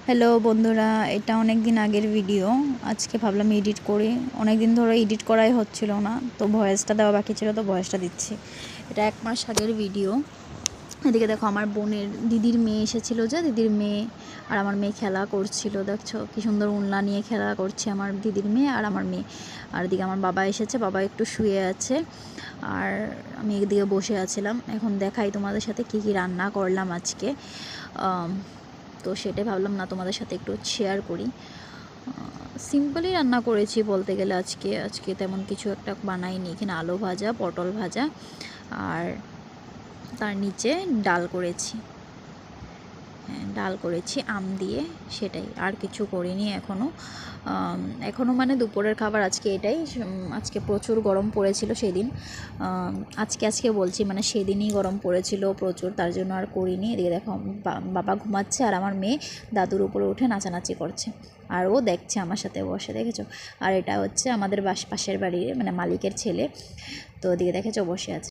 Hello বন্ধুরা, এটা অনেক দিন আগের ভিডিও। আজকে ভাবলাম এডিট করি, অনেক দিন ধরে এডিট করাই হচ্ছিল না, তো ভয়েসটা দেওয়া বাকি ছিল, তো ভয়েসটা দিচ্ছি। এটা 1 মাস আগের ভিডিও। এদিকে দেখো আমার বোনের দিদির মেয়ে এসেছিলো, যে দিদির মেয়ে আর আমার মেয়ে খেলা করছিল। দেখছো কি সুন্দর উনলা নিয়ে খেলা করছে আমার দিদির মেয়ে আর আমার মেয়ে। আর এদিকে আমার বাবা এসেছে, বাবা একটু শুয়ে আছে আর আমি এদিকে বসে আছিলাম। এখন দেখাই তোমাদের সাথে কি কি রান্না করলাম আজকে। তো সেটাই ভাবলাম না তোমাদের সাথে একটু শেয়ার করি। সিম্পলই রান্না করেছি বলতে গেলে। আজকে তেমন কিছু একটা বানাইনি। এখানে আলু ভাজা, পটল ভাজা আর তার নিচে ডাল করেছি। ডাল করেছি আম দিয়ে, সেটাই, আর কিছু করিনি এখনও মানে দুপুরের খাবার আজকে এটাই। আজকে প্রচুর গরম পড়েছিল সেদিন। আজকে বলছি, মানে সেদিনই গরম পড়েছিল প্রচুর, তার জন্য আর করিনি। এদিকে দেখো বাবা ঘুমাচ্ছে আর আমার মেয়ে দাদুর উপরে উঠে নাচানাচি করছে, আর ও দেখছে আমার সাথে বসে, দেখেছো। আর এটা হচ্ছে আমাদের পাশের বাড়ির মানে মালিকের ছেলে। তো ওদিকে দেখেছো বসে আছে।